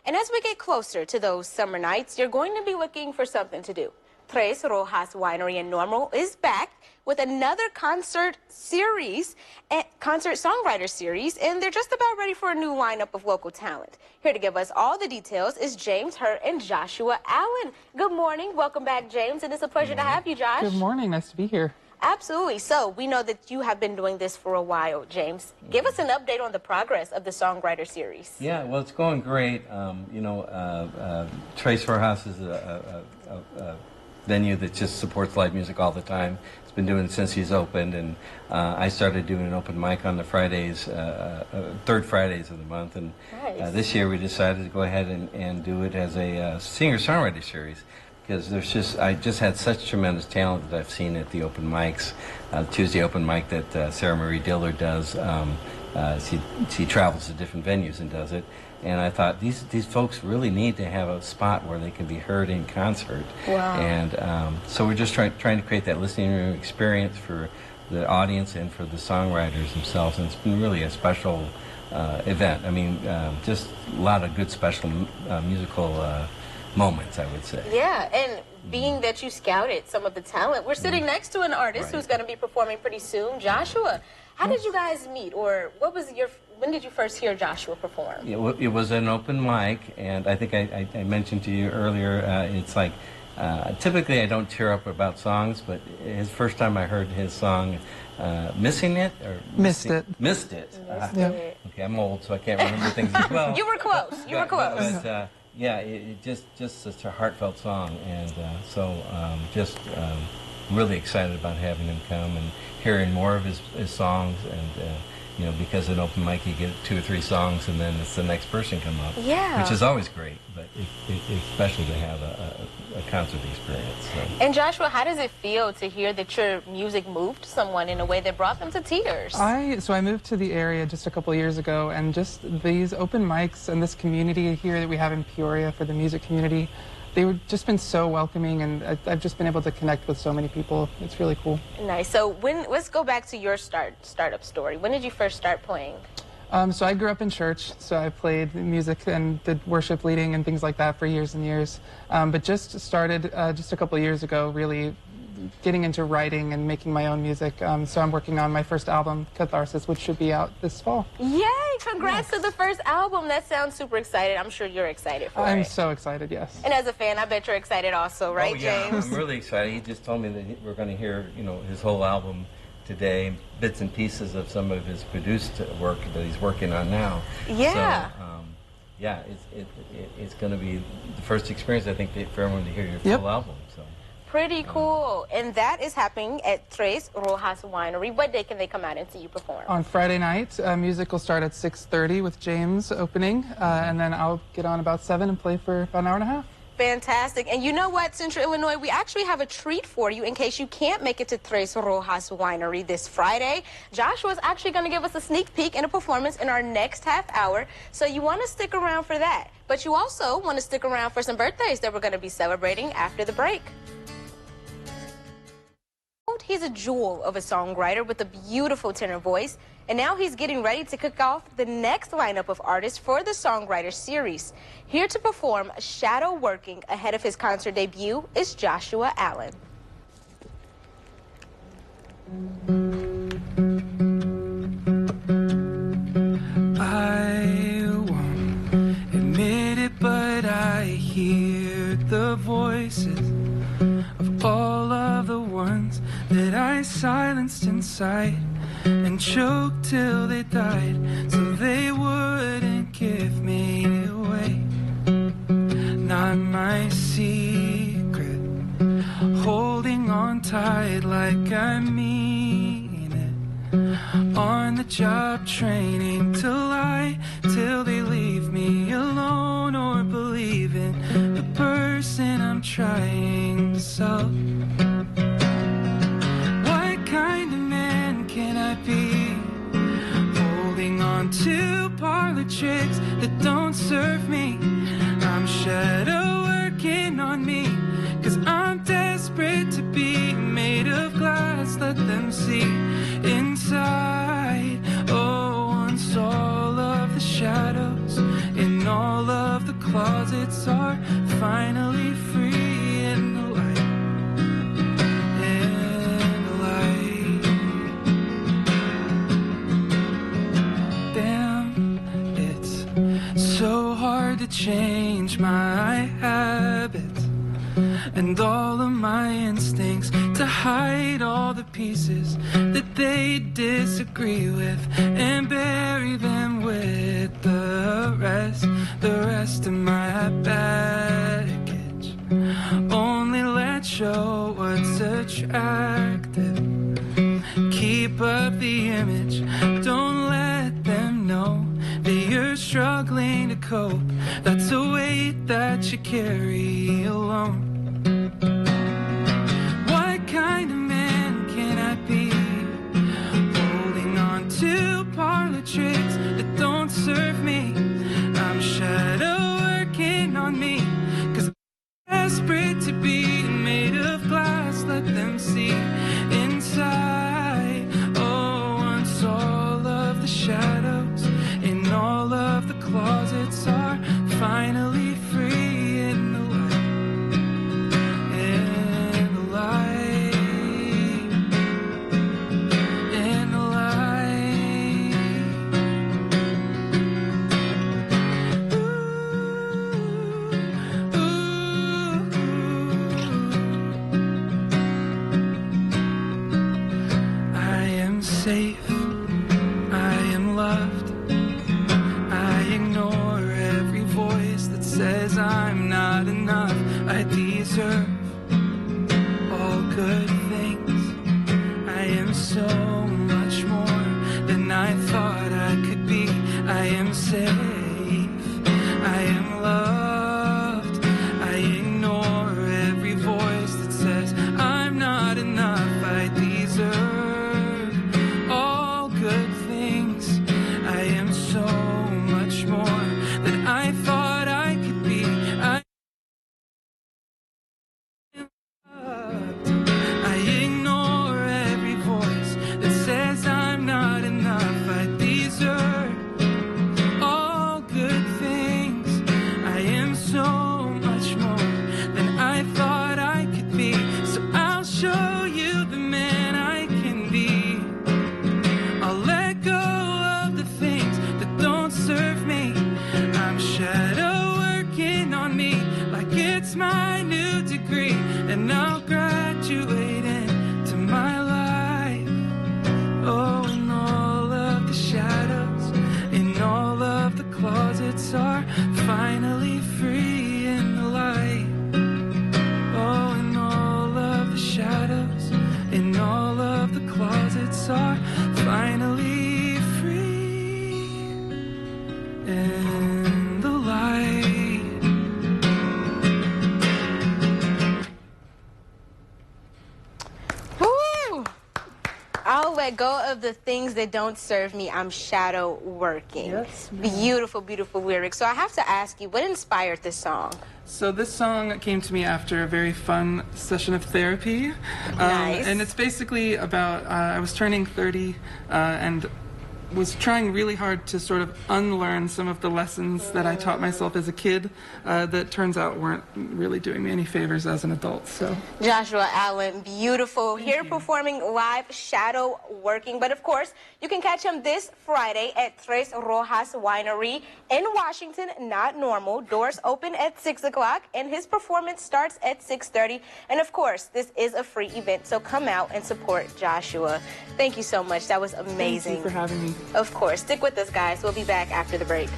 And as we get closer to those summer nights, you're going to be looking for something to do. Tres Rojas Winery in Normal is back with another concert songwriter series, and they're just about ready for a new lineup of local talent. Here to give us all the details is James Hurt and Joshua Allen. Good morning. Welcome back, James, and it's a pleasure to have you, Josh. Good morning. Nice to be here. Absolutely. So we know that you have been doing this for a while, James. Give us an update on the progress of the Songwriter series. Yeah, well, it's going great. Tres Rojas is a venue that just supports live music all the time. It's been doing it since he's opened, and I started doing an open mic on the Fridays, third Fridays of the month, and this year we decided to go ahead and do it as a singer-songwriter series, because I just had such tremendous talent that I've seen at the open mics. Tuesday open mic that Sarah Marie Diller does. She travels to different venues and does it. And I thought, these folks really need to have a spot where they can be heard in concert. Wow. And so we're just trying to create that listening room experience for the audience and for the songwriters themselves. And it's been really a special event. I mean, just a lot of good special musical moments, I would say. Yeah, and being that you scouted some of the talent, we're sitting next to an artist who's going to be performing pretty soon, Joshua. How did you guys meet, or when did you first hear Joshua perform? It was an open mic, and I think I mentioned to you earlier, it's like, typically I don't tear up about songs, but his first time I heard his song, Missing It? Or Missed It. Missed It. It. Okay, I'm old, so I can't remember things as well. You were close. You were close. But yeah, it just such a heartfelt song, and just really excited about having him come and hearing more of his songs, and because in open mic you get 2 or 3 songs and then it's the next person come up, which is always great, but especially to have a concert experience. So. And Joshua, how does it feel to hear that your music moved someone in a way that brought them to tears? So I moved to the area just a couple of years ago, and just these open mics and this community here that we have in Peoria for the music community, they've just been so welcoming, and I've just been able to connect with so many people. It's really cool. Nice. So let's go back to your startup story. When did you first start playing? So I grew up in church, so I played music and did worship leading and things like that for years and years. But just started just a couple of years ago, really getting into writing and making my own music. So I'm working on my first album, Catharsis, which should be out this fall. Yay! Congrats to the first album. That sounds super excited. I'm sure you're excited for it. I'm so excited, yes. And as a fan, I bet you're excited also, right, James? I'm really excited. He just told me that we're going to hear, his whole album today, bits and pieces of some of his produced work that he's working on now. Yeah. So, it's going to be the first experience, I think, for everyone to hear your full album. So. Pretty cool. And that is happening at Tres Rojas Winery. What day can they come out and see you perform? On Friday night. Music will start at 6:30 with James opening, and then I'll get on about 7 and play for about an hour and a half. Fantastic. And you know what, Central Illinois, we actually have a treat for you in case you can't make it to Tres Rojas Winery this Friday. Joshua's actually going to give us a sneak peek and a performance in our next half hour, so you want to stick around for that. But you also want to stick around for some birthdays that we're going to be celebrating after the break. He's a jewel of a songwriter with a beautiful tenor voice, and now he's getting ready to kick off the next lineup of artists for the Songwriter series. Here to perform Shadow Working ahead of his concert debut is Joshua Allen. I won't admit it, but I hear the voices of all of the ones that I silenced inside and choked till they died, so they wouldn't give me away. Not my secret, holding on tight like I mean it. On the job training to lie till they leave me alone, or believe in the person I'm trying to sell. What kind of man can I be, holding on to parlor tricks that don't serve me? I'm shadow working on me, 'cause I'm desperate to be made of glass. Let them see inside. Oh, once all of the shadows in all of the the closets are finally free in the light. In the light. Damn, it's so hard to change my habits and all of my instincts, to hide all the pieces that they disagree with and bury them with the rest of my baggage. Only let show what's attractive. Keep up the image, don't let them know that you're struggling to cope. That's a weight that you carry alone. What kind of man can I be, holding on to parlor tricks that don't serve me? I'm shadow working on me, 'cause I'm desperate to be made of glass. Let them see inside. Oh, once all of the shadows in all of the closets are finally free in the light. In the light. In the light. Ooh, ooh. I am safe. I am loved. I ignore every voice that says I'm not enough. I deserve all good things. I am so much more than I thought I could be. I am safe. I am loved. I ignore every voice that says I'm not enough. I deserve all good things. I am so much more than I thought I could be. I am loved. I ignore every voice that says I'm not enough. I deserve all good things. I am so much more than I thought I could be. So I'll show you the man I can be. I'll let go of the things that don't serve me. I'm shadow working on me like it's my new degree, and I'll graduate into my life. Oh, and all of the shadows in all of the closets are finally free in the light. Oh, and all of the shadows in all of the closets are finally free in the light. Woo! I'll let go of the things that don't serve me. I'm shadow working. Yes, ma'am. Beautiful, beautiful lyrics. So I have to ask you, what inspired this song? So this song came to me after a very fun session of therapy. Nice. And it's basically about, I was turning 30 and was trying really hard to sort of unlearn some of the lessons that I taught myself as a kid that turns out weren't really doing me any favors as an adult. So Joshua Allen, beautiful. Here performing live, shadow working. But of course, you can catch him this Friday at Tres Rojas Winery in Washington, not normal. Doors open at 6 o'clock, and his performance starts at 6:30. And of course, this is a free event, so come out and support Joshua. Thank you so much. That was amazing. thank you for having me. Of course. Stick with us, guys. We'll be back after the break.